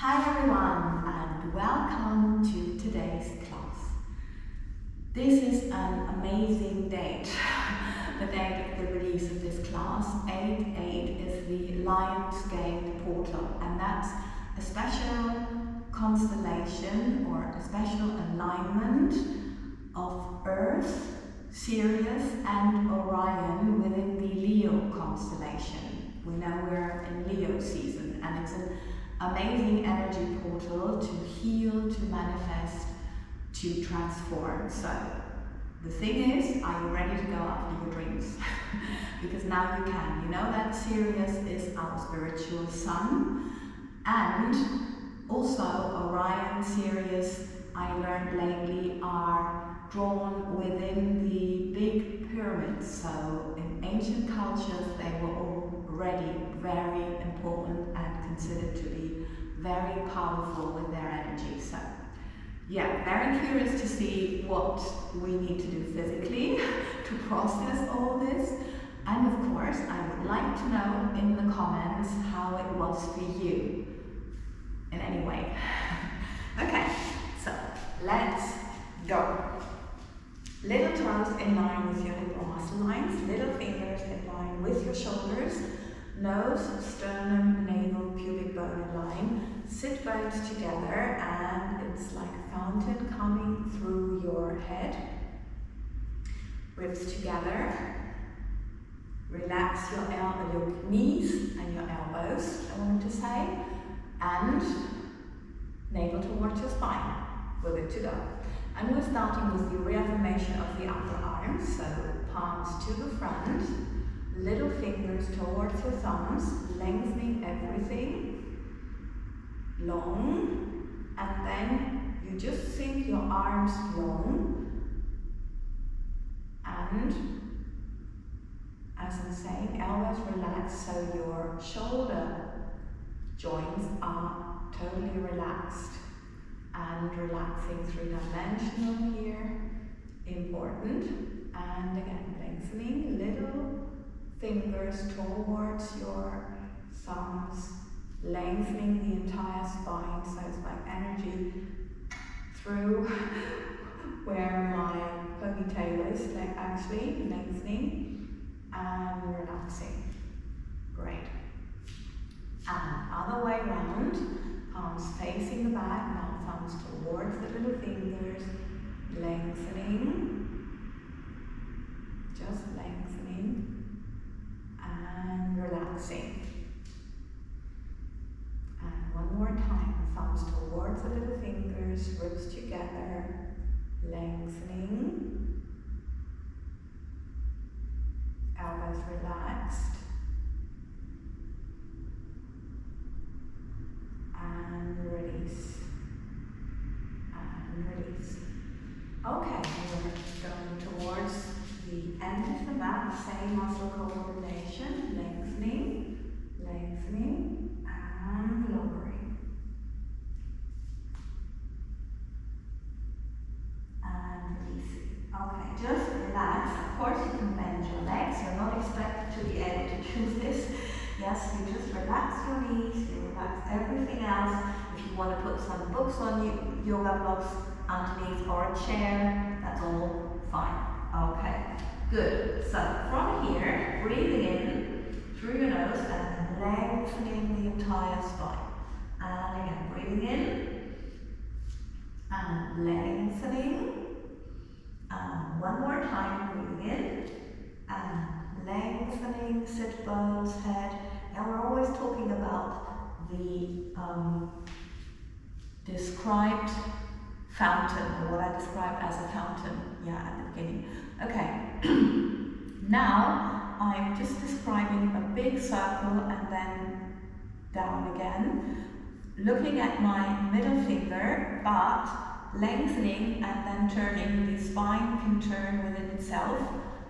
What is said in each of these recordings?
Hi everyone and welcome to today's class. This is an amazing date, the date of the release of this class. 8/8 is the Lionsgate portal, and that's a special constellation or a special alignment of Earth, Sirius and Orion within the Leo constellation. We know we're in Leo season, and it's an amazing energy portal to heal, to manifest, to transform. So the thing is, are you ready to go after your dreams? Because now you can. You know that Sirius is our spiritual sun, and also Orion, Sirius, I learned lately, are drawn within the big pyramids. So in ancient cultures they were already very important and considered to be very powerful with their energy. So yeah, very curious to see what we need to do physically to process all this. And of course, I would like to know in the comments how it was for you in any way. Okay, so let's go. Little toes in line with your hip or muscle lines, little fingers in line with your shoulders, nose, sternum, navel, pubic bone in line. Sit bones together, and it's like a fountain coming through your head. Ribs together. Relax your knees and your elbows, I wanted to say, and navel towards your spine. We're good to go. And we're starting with the reaffirmation of the upper arm, so palms to the front, little fingers towards your thumbs, lengthening everything, long, and then you just sink your arms long, and as I'm saying, elbows relaxed, so your shoulder joints are totally relaxed. And relaxing three-dimensional here, important. And again, lengthening, little fingers towards your thumbs, lengthening the entire spine, so it's like energy through where my ponytail is, like actually lengthening and relaxing. Great. And other way around. Palms facing the back, now thumbs towards the little fingers, lengthening, just lengthening, and relaxing. And one more time, thumbs towards the little fingers, ribs together, lengthening, elbows relaxed, and release, and release. Okay, we're going towards the end of the back, same muscle coordination, lengthening, lengthening, and lowering. And releasing. Okay, just relax. Of course you can bend your legs, you're not expected to be able to do this. Yes, you just relax your knees, you relax everything else. If you want to put some books on you, yoga blocks underneath, or a chair, that's all fine. Okay, good. So from here, breathing in through your nose and lengthening the entire spine. And again, breathing in and lengthening. And one more time, breathing in and lengthening, sit bones, head. And we're always talking about the described fountain, or what I described as a fountain, at the beginning. Okay, now I'm just describing a big circle and then down again, looking at my middle finger, but lengthening and then turning. The spine can turn within itself.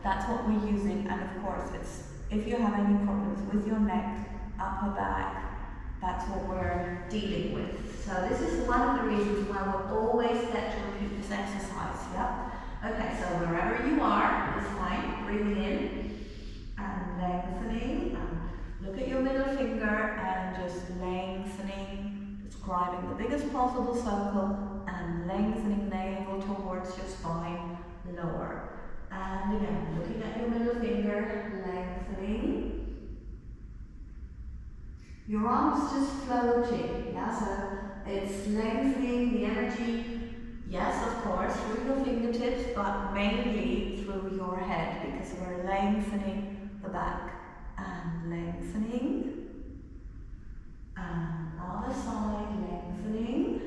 That's what we're using, and of course, if you have any problems with your neck, upper back, that's what we're dealing with. So this is one of the reasons why we're always get to repeat this exercise, yeah? Okay, so wherever you are, it's fine. Breathing in and lengthening, and look at your middle finger and just lengthening, describing lower. And again, looking at your middle finger, lengthening. Your arms just floating, yeah, so it's lengthening the energy, yes, of course, through your fingertips, but mainly through your head, because we're lengthening the back. And lengthening. And other side, lengthening.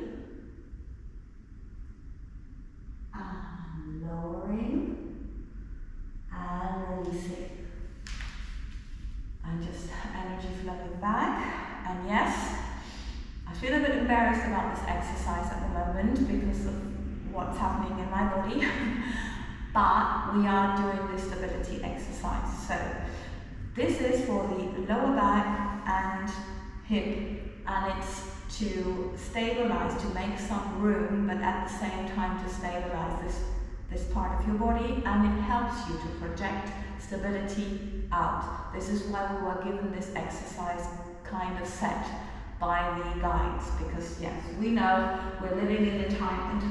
And lowering. And releasing. And just energy flowing back. And yes, I feel a bit embarrassed about this exercise at the moment because of what's happening in my body. But we are doing this stability exercise. So this is for the lower back and hip, and it's to stabilize, to make some room, but at the same time to stabilize this part of your body, and it helps you to project stability out. This is why we were given this exercise kind of set by the guides, because yes, we know we're living in times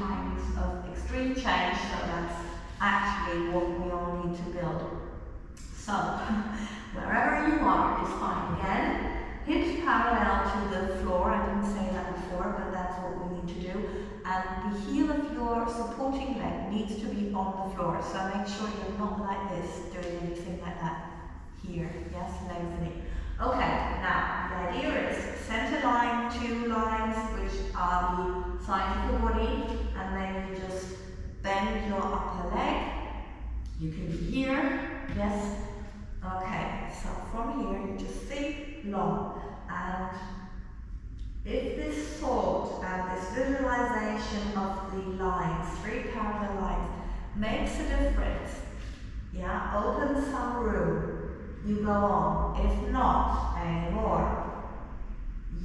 of extreme change, so that's actually what we all need to build. So, wherever you are is fine. Again, hips parallel to the floor. I didn't say that before, but that's what we need to do. And the heel of your supporting leg needs to be on the floor. So make sure you're not like this, doing anything like that. Here, yes, lengthening. Okay, now the idea is center line, 2 lines, which are the sides of the body, and then you just bend your upper leg. You can be here, yes. Okay, so from here you just think long, and if this thought and this visualization of the lines, 3 parallel lines, makes a difference, yeah, open some room, you go on. If not anymore,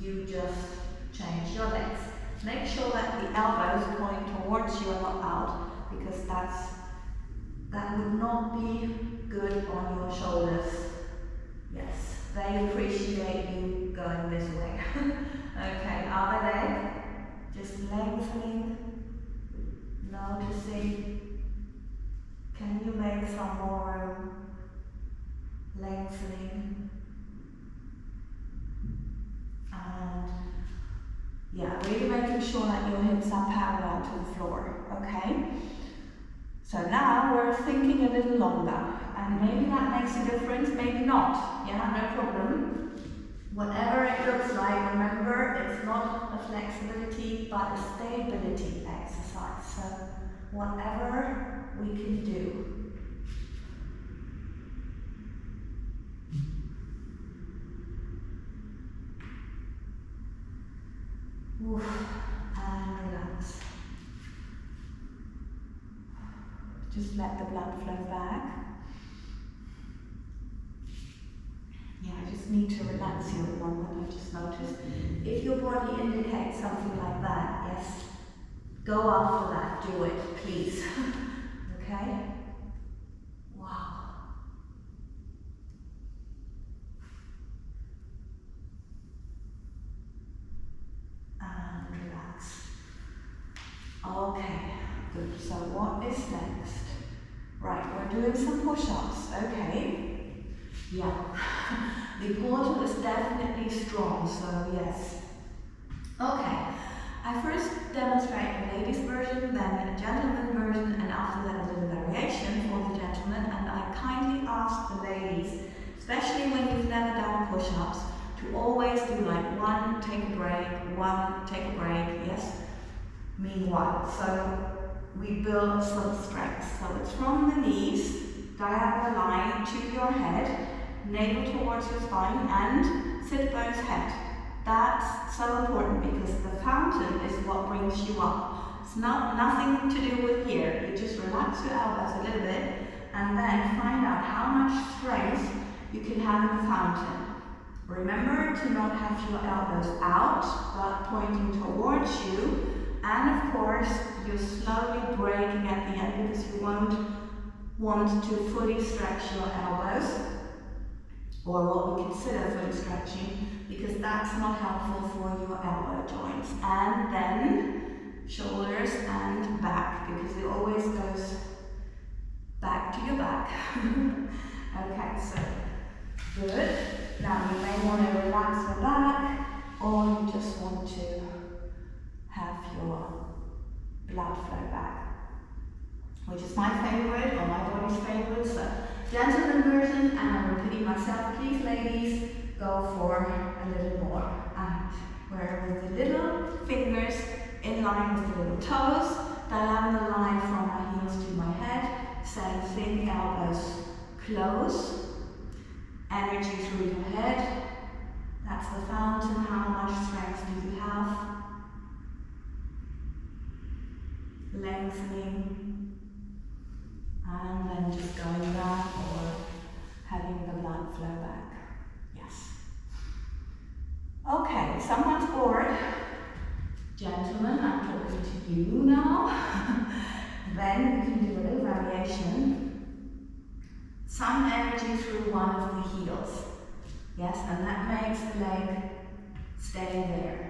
you just change your legs. Make sure that the elbows point towards you and not out, because that would not be good on your shoulders. Yes, they appreciate you going this way. Okay, other leg, just lengthening, noticing. Can you make some more room? Lengthening. And yeah, really making sure that your hips are parallel to the floor, okay? So now we're thinking a little longer, and maybe that makes a difference, maybe not, yeah, no problem. Whatever it looks like, remember, it's not a flexibility, but a stability exercise, so whatever we can do. Oof, and relax. Just let the blood flow back. Yeah, I just need to relax you at the moment. I just noticed. If your body indicates something like that, yes, go after that, do it, please. Okay? Wow. And relax. Okay, good. So what is next? Right, we're doing some push-ups, okay? Yeah, the portal is definitely strong, so yes. Okay, I first demonstrate the ladies version, then a gentleman version, and after that a little variation for the gentleman, and I kindly ask the ladies, especially when you've never done push-ups, to always do like 1, take a break, 1, take a break, yes? Meanwhile, so we build some strength. So it's from the knees, diagonal line to your head, navel towards your spine, and sit bones head. That's so important because the fountain is what brings you up. It's nothing to do with here. You just relax your elbows a little bit and then find out how much strength you can have in the fountain. Remember to not have your elbows out, but pointing towards you. And of course, you're slowly breaking at the end because you won't want to fully stretch your elbows, or what we consider fully stretching, because that's not helpful for your elbow joints. And then shoulders and back, because it always goes relax your back, or you just want to have your blood flow back, which is my favorite, or my body's favorite. So gentleman version, and I'm repeating myself, please ladies, go for a little more. And we're with the little fingers in line with the little toes, diagonal line from my heels to my head, same thing, elbows close, energy through your head. That's the fountain. How much strength do you have? Lengthening, and then just going back or having the blood flow back. Yes. Okay, someone's bored. Gentlemen, I'm talking to you now. Then you can do a little variation. Some energy through one of the heels. Yes, and that makes the leg stay there.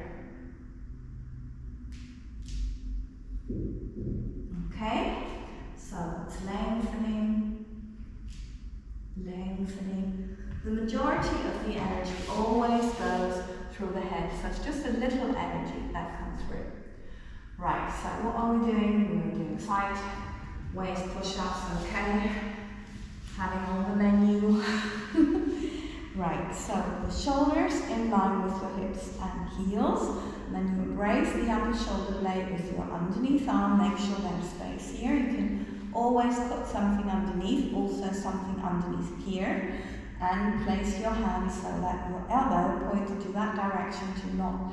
Okay, so it's lengthening, lengthening. The majority of the energy always goes through the head, so it's just a little energy that comes through. Right, so what are we doing? We're doing side waist push-ups, okay? Having on the menu. Right, so the shoulders in line with your hips and heels. And then you embrace the upper shoulder blade with your underneath arm. Make sure there's space here. You can always put something underneath, also something underneath here. And place your hands so that your elbow pointed to that direction to not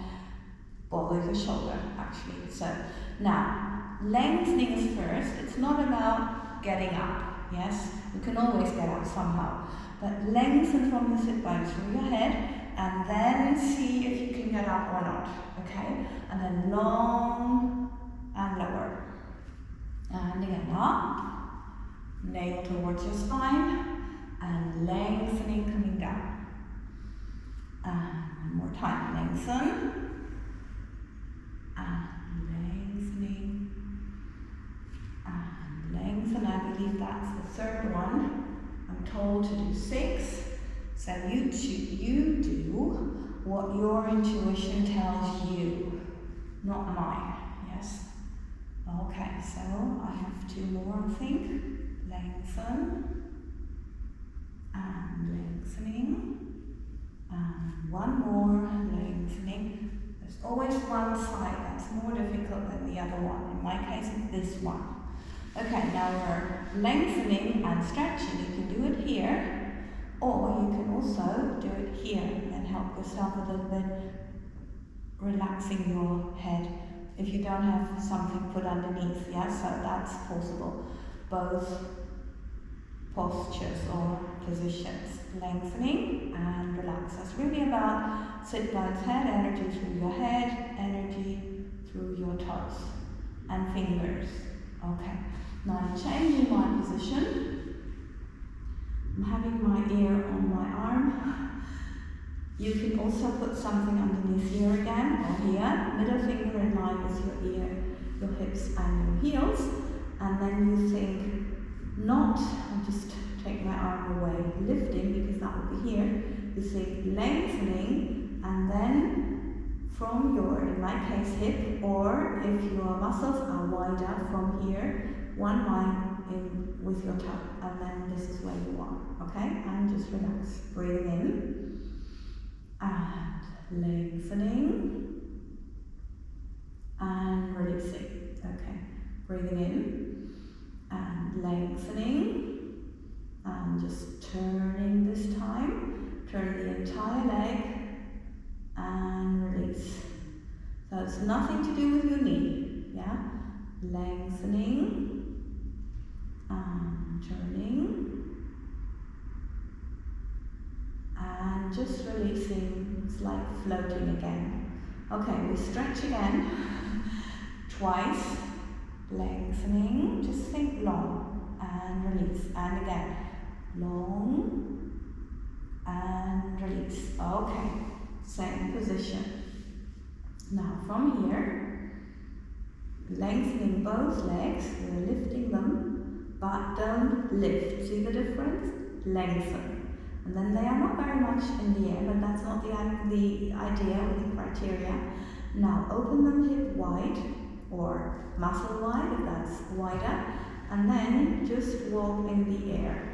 bother your shoulder, actually. So now, lengthening is first. It's not about getting up, yes? You can always get up somehow. But lengthen from the sit bone through your head, and then see if you can get up or not, okay? And then long and lower. And again, up, navel towards your spine, and lengthening coming down. And one more time, lengthen, and lengthening, and lengthen. I believe that's the third one. I'm told to do 6, so you do what your intuition tells you, not mine, yes? Okay, so I have 2 more, I think. Lengthen, and lengthening, and one more, lengthening. There's always one side that's more difficult than the other one. In my case, it's this one. Okay, now we're lengthening and stretching. You can do it here, or you can also do it here and then help yourself a little bit, relaxing your head if you don't have something put underneath, yeah, so that's possible. Both postures or positions, lengthening and relax. That's really about sit bones, head, energy through your head, energy through your toes and fingers. Okay. Now I'm changing my position. I'm having my ear on my arm. You can also put something underneath here again, or here. Middle finger in line with your ear, your hips and your heels. And then you think, not, I'll just take my arm away, lifting, because that will be here. You think lengthening, and then from your, in my case, hip, or if your muscles are wider, from here, one line in with your toe, and then this is where you are, okay? And just relax. Breathing in, and lengthening, and releasing, okay? Breathing in, and lengthening, and just turning this time. Turn the entire leg, and release. So it's nothing to do with your knee, yeah? Lengthening, and turning, and just releasing. It's like floating again. Okay, we stretch again, twice, lengthening, just think long, and release, and again, long, and release. Okay, same position. Now from here, lengthening both legs, we're lifting them, but don't lift. See the difference? Lengthen. And then they are not very much in the air, but that's not the idea or the criteria. Now open them hip wide or muscle wide if that's wider, and then just walk in the air.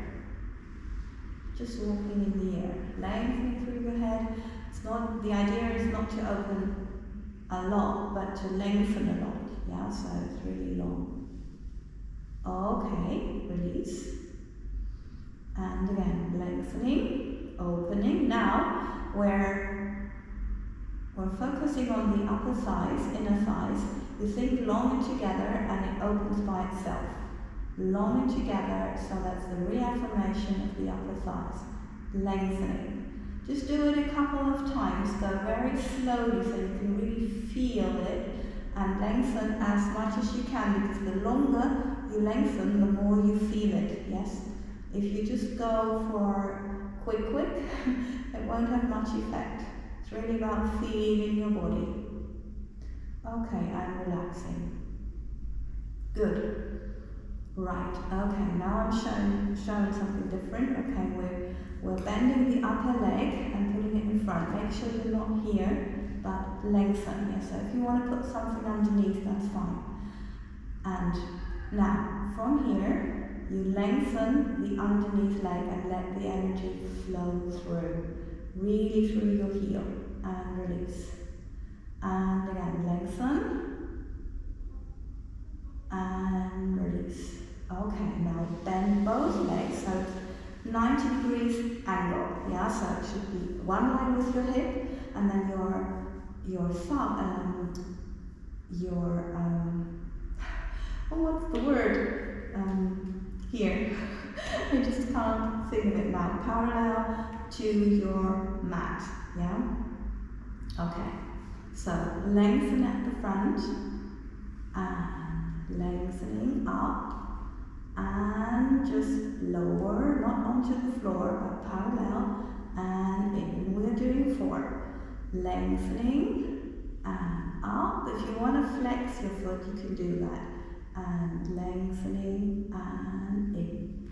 Just walking in the air, lengthening through your head. It's not, the idea is not to open a lot, but to lengthen a lot. Yeah, so it's really long. Okay, release. And again, lengthening, opening. Now we're focusing on the upper thighs, inner thighs. You think long and together, and it opens by itself. Long and together, so that's the reaffirmation of the upper thighs. Lengthening. Just do it a couple of times, go very slowly so you can really feel it, and lengthen as much as you can, because the longer you lengthen, the more you feel it, yes? If you just go for quick, it won't have much effect. It's really about feeling your body. Okay, I'm relaxing. Good. Right, okay, now I'm showing something different. Okay, we're bending the upper leg and putting it in front. Make sure you're not here, but lengthen. Yeah, so if you want to put something underneath, that's fine. And now, from here, you lengthen the underneath leg and let the energy flow through. Really through your heel. And release. And again, lengthen. And release. Okay, now bend both legs, so 90 degrees angle, yeah, so it should be one line with your hip, and then your thumb, what's the word, here, I just can't think of it now, parallel to your mat, yeah, okay, so lengthen at the front, and lengthening up, and just lower, not onto the floor, but parallel, and in. We're doing 4. Lengthening, and up. If you want to flex your foot, you can do that. And lengthening, and in.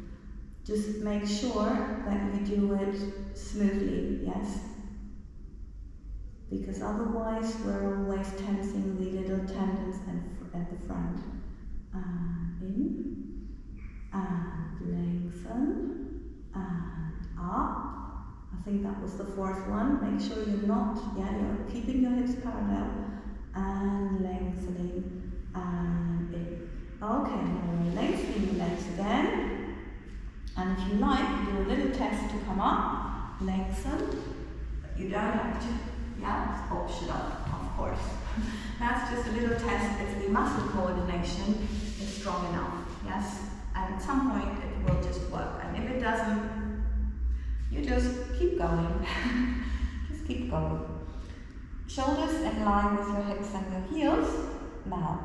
Just make sure that you do it smoothly, yes? Because otherwise, we're always tensing the little tendons at the front. And in. And lengthen, and up. I think that was the 4th one. Make sure you're not, you're keeping your hips parallel, and lengthening, and in. Okay, now we're lengthening the legs again. And if you like, do a little test to come up, lengthen, but you don't have to, it's optional, of course. That's just a little test if the muscle coordination is strong enough, yes? And at some point it will just work. And if it doesn't, you just keep going. Just keep going. Shoulders in line with your hips and your heels. Now,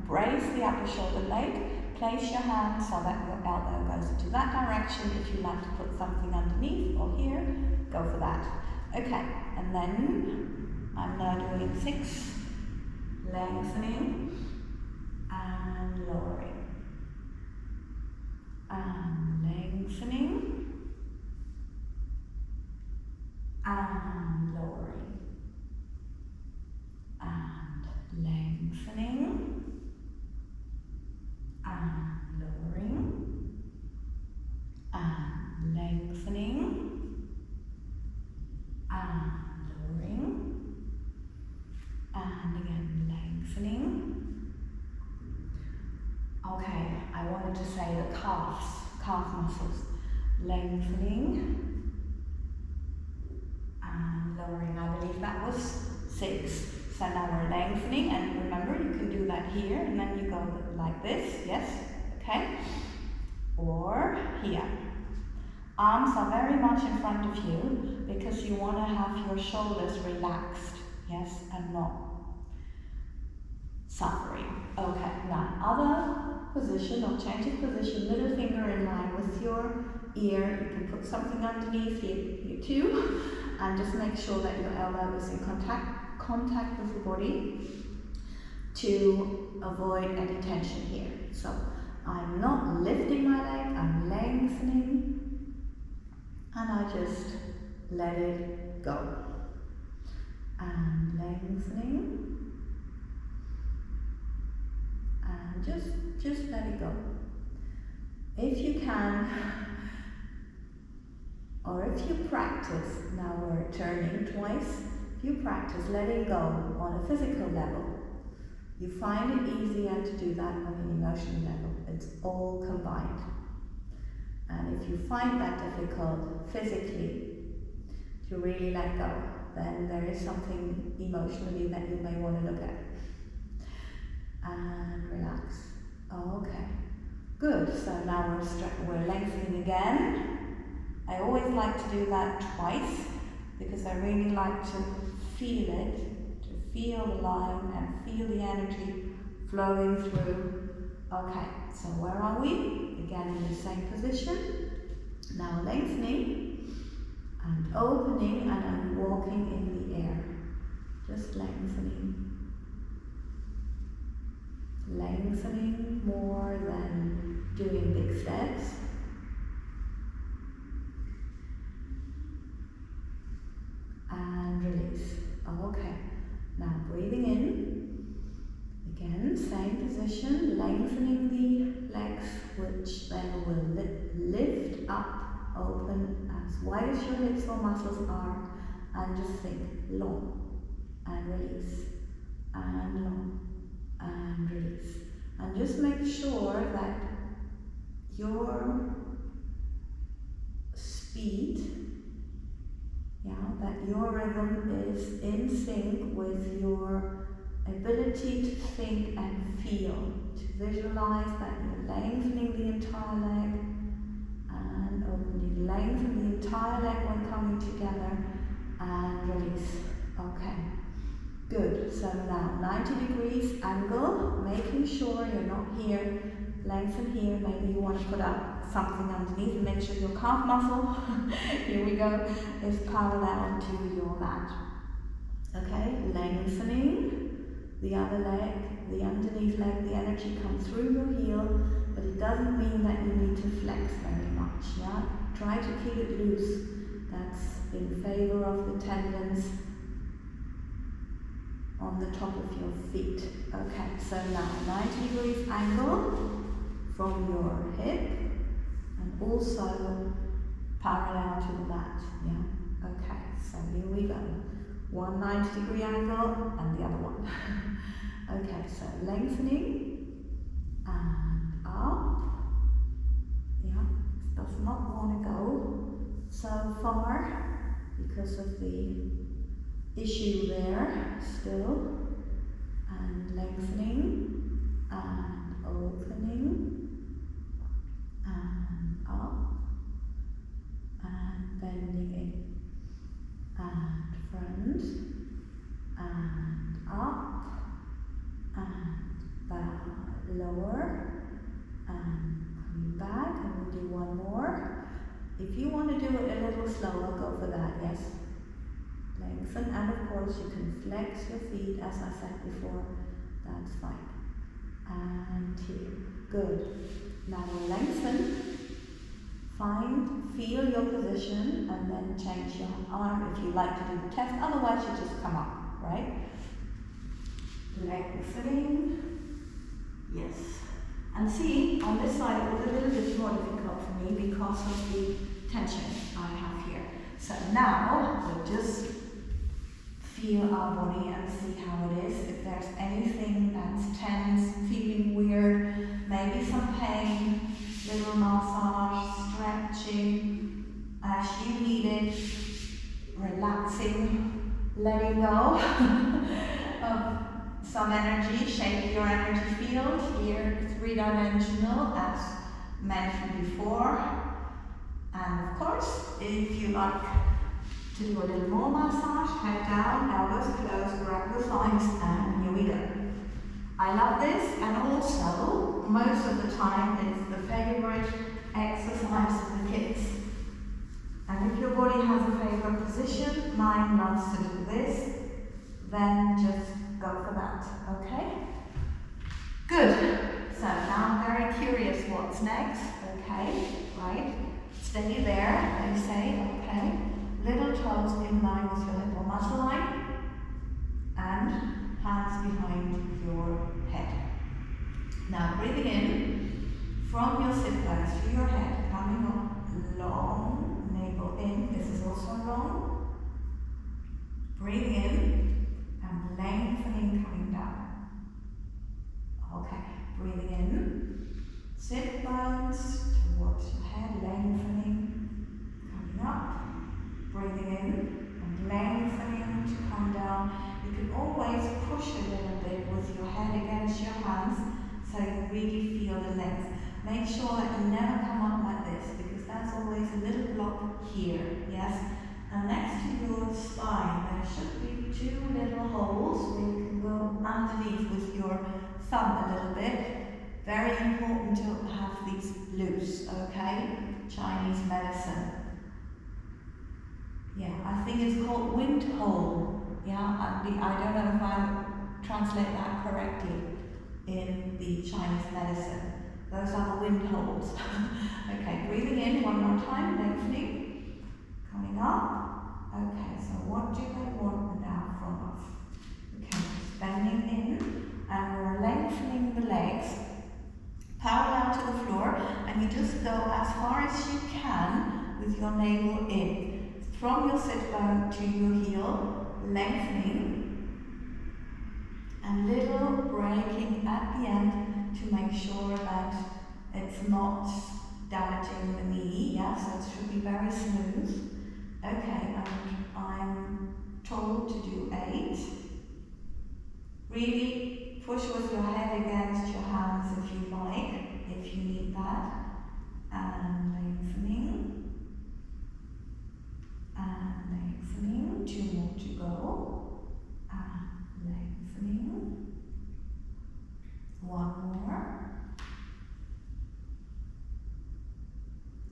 brace the upper shoulder blade. Place your hand so that your elbow goes into that direction. If you like to put something underneath or here, go for that. Okay, and then I'm now doing 6. Lengthening and lowering. And lengthening and lowering and lengthening and lowering and lengthening and lowering and again lengthening. Okay, I wanted to say the calf muscles, lengthening and lowering. I believe that was 6. So now we're lengthening, and remember you can do that here, and then you go like this, yes, okay, or here. Arms are very much in front of you because you want to have your shoulders relaxed, yes, and not suffering. Okay, now other position or change of position, middle finger in line with your ear. You can put something underneath here too, and just make sure that your elbow is in contact with your body to avoid any tension here. So I'm not lifting my leg, I'm lengthening And I just let it go. And lengthening. And just let it go. If you can, or if you practice, now we're turning twice, if you practice letting go on a physical level, you find it easier to do that on an emotional level. It's all combined. And if you find that difficult physically to really let go, then there is something emotionally that you may want to look at. And relax. Okay. Good. So now we're lengthening again. I always like to do that twice because I really like to feel it, to feel the line and feel the energy flowing through. Okay, so where are we? Again in the same position. Now lengthening and opening, and I'm walking in the air. Just lengthening. Lengthening more than doing big steps. And release. Okay, now breathing in. Again, same position, lengthening the legs, which then will lift up, open as wide as your hips or muscles are, and just think long and release, and long and release. And just make sure that your speed, that your rhythm is in sync with your ability to think and feel, to visualize that you're lengthening the entire leg and opening. Lengthen the entire leg when coming together and release. Okay, good. So now 90 degrees angle, making sure you're not here. Lengthen here. Maybe you want to put up something underneath and make sure your calf muscle, here we go, is parallel to your mat. Okay, lengthening the other leg, the underneath leg, the energy comes through your heel, but it doesn't mean that you need to flex very much, yeah? Try to keep it loose. That's in favor of the tendons on the top of your feet. Okay, so now 90 degrees angle from your hip, and also parallel to the mat, yeah? Okay, so here we go. One 90-degree angle and the other one. Okay, so lengthening and up. Yeah, does not want to go so far because of the issue there still. And lengthening and opening. And up, and bending in, and front, and up, and back, lower, and coming back, and we'll do one more. If you want to do it a little slower, go for that, yes. Lengthen, and of course you can flex your feet as I said before, that's fine. And here, good. Now we'll lengthen, feel your position, and then change your arm if you like to do the test, otherwise you just come up, right? Lengthening, yes. And see, on this side it was a little bit more difficult for me because of the tension I have here. So now we'll just feel our body and see how it is. If there's anything that's tense, feeling weird, maybe some pain, little massage, stretching as you need it, relaxing, letting go of some energy, shape your energy field. Here, three-dimensional as mentioned before. And of course, if you like to do a little more massage, head down, elbows closed, grab the thighs, and here we go. I love this, and also, most of the time, it's the favorite exercise for the kids. And if your body has a favorite position, mine loves to do this, then just go for that, okay? Good. So now I'm very curious what's next, okay, right? stay there, they say, okay. Little toes in line with your hip or muscle line, and hands behind your head. Now breathing in from your sit bones to your head, coming up long, navel in. This is also long. Breathing in and lengthening, coming down. Okay, breathing in, sit bones towards your head, lengthening, coming up. Breathing in and lengthening to come down. You can always push a little bit with your head against your hands so you really feel the length. Make sure that you never come up like this, because that's always a little block here, yes? And next to your spine there should be two little holes where you can go underneath with your thumb a little bit. Very important to have these loose, okay? Chinese medicine. Yeah, I think it's called wind hole. Yeah, I don't know if I translate that correctly in the Chinese medicine. Those are the wind holes. Okay, breathing in one more time, lengthening, coming up. Okay, so what do they want now from us? Okay, bending in, and we're lengthening the legs parallel to the floor, and you just go as far as you can with your navel in. From your sit bone to your heel, lengthening, and little breaking at the end to make sure that it's not damaging the knee. Yeah, so it should be very smooth. Okay, and I'm told to do 8. Really push with your head against your hands if you like, if you need that. And lengthening. And lengthening, 2 more to go. And lengthening. 1 more.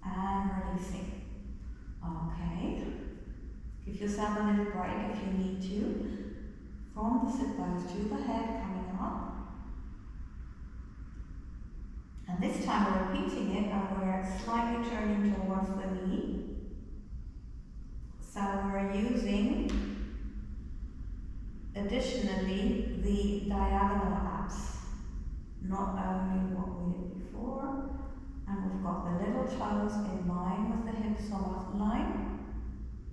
And releasing. Okay. Give yourself a little break if you need to. From the sit bones to the head, coming up. And this time we're repeating it, and we're slightly turning towards the knee. So we're using, additionally, the diagonal abs, not only what we did before. And we've got the little toes in line with the hips or muscle line,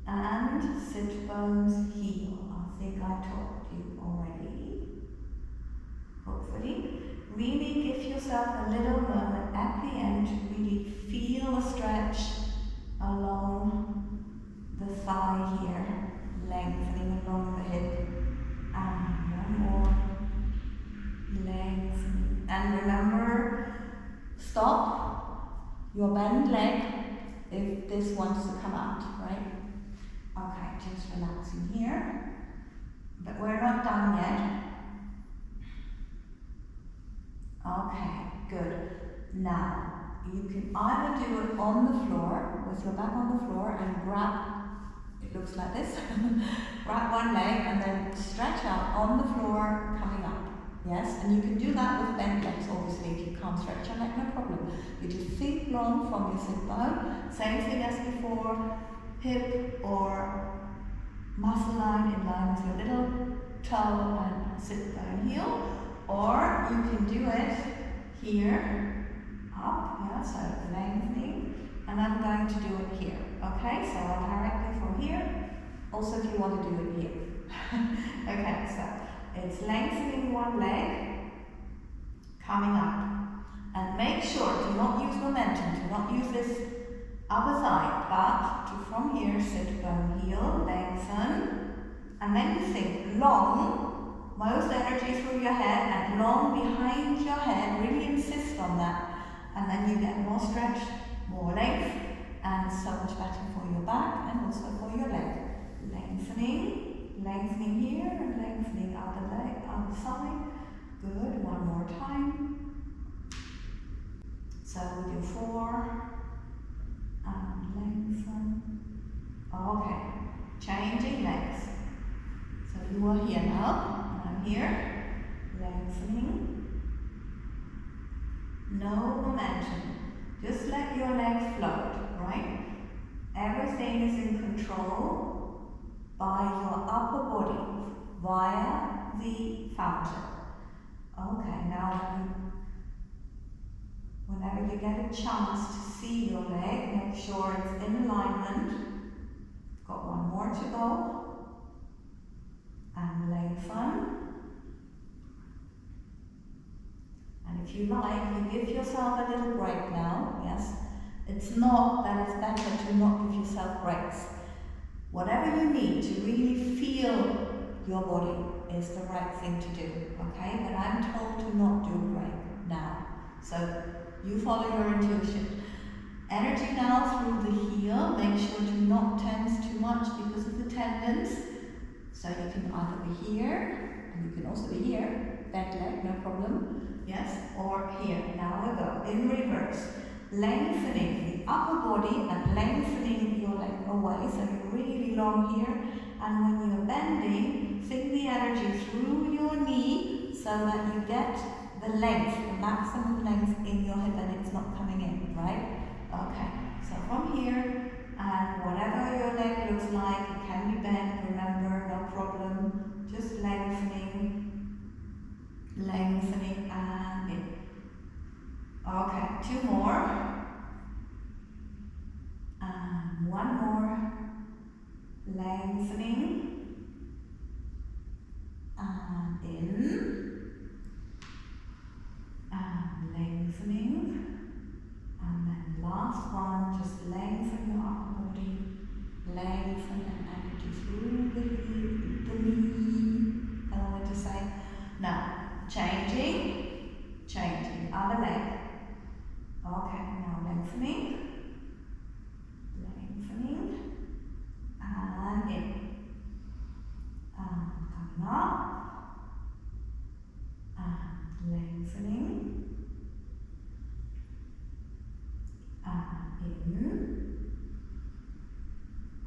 and sit bones heel. I think I taught you already. Hopefully. Really give yourself a little moment at the end to really feel the stretch along the thigh here, lengthening along the hip, and 1 more, lengthening. And remember, stop your bent leg if this wants to come out, right? Okay, just relaxing here, but we're not done yet. Okay, good. Now, you can either do it on the floor, with your back on the floor, and grab, it looks like this, grab one leg and then stretch out on the floor, coming up. Yes, and you can do that with bent legs, obviously. If you can't stretch your leg, no problem. You just think long from your sit bone, same thing as before, hip or muscle line in line with your little toe and sit bone heel. Or you can do it here, up, yeah, so lengthening, and I'm going to do it here, okay? So I'll directly from here, also if you want to do it here. Okay, so it's lengthening one leg, coming up, and make sure to not use momentum, to not use this other side, but to from here, sit bone heel, lengthen, and then you think long, most energy through your head and long behind your head, really insist on that, and then you get more stretch, more length, and so much better for your back and also for your leg. Lengthening, lengthening here and lengthening other leg, other side. Good, 1 more time. So we do 4 and lengthen. Okay, changing legs. So you are here now. Here, lengthening, no momentum, just let your legs float, right? control by your upper body via the fountain. Okay, now whenever you get a chance to see your leg, make sure it's in alignment. Got one more to go. And lengthen. And if you like, you give yourself a little break now, yes? It's not that it's better to not give yourself breaks. Whatever you need to really feel your body is the right thing to do, okay? But I'm told to not do a break now. So you follow your intuition. Energy now through the heel. Make sure to not tense too much because of the tendons. So you can either be here, and you can also be here, bent leg, no problem, yes, or here. Now we go, in reverse, lengthening the upper body and lengthening your leg away, so you're really long here, and when you're bending, sink the energy through your knee so that you get the length, the maximum length in your hip and it's not coming in, right? Okay, so from here, and whatever your leg looks like, it can be bent, remember, no problem. Just lengthening, lengthening, and in. Okay, two more. And one more. Lengthening, and in. And lengthening. And then last one, just lengthen your upper body, lengthen and energy through the knee, I don't know what to say. Now, changing, other leg. Okay, now lengthening, and in. And coming up, and lengthening. And in,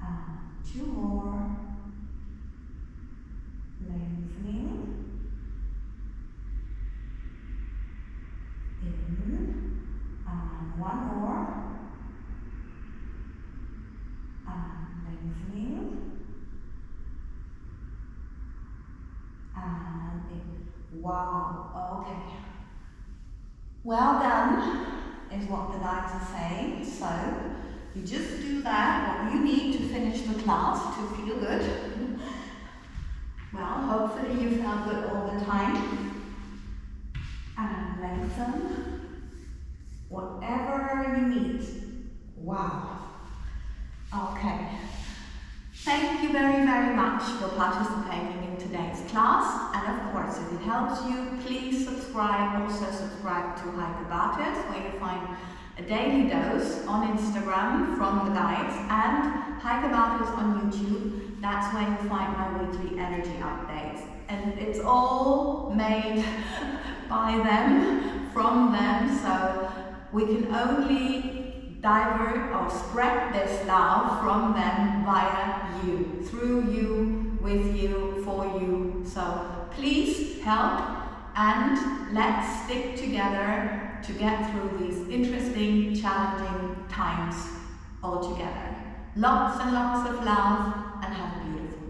and two more, lengthening, in, and one more, and lengthening, and in. Wow, okay. Well done. Is what the guides are saying. So you just do that, what you need to finish the class to feel good. Well, hopefully you felt good all the time. And lengthen. Whatever you need. Wow. Okay. Thank you very, very much for participating in today's class. And of course, if it helps you, please subscribe. Also subscribe to Hike About It, where you find a daily dose on Instagram from the guides, and Hike About It on YouTube. That's where you find my weekly energy updates. And it's all made by them, from them, so we can only divert or spread this love from them via you, through you, with you, for you. So please help, and let's stick together to get through these interesting, challenging times all together. Lots and lots of love, and have a beautiful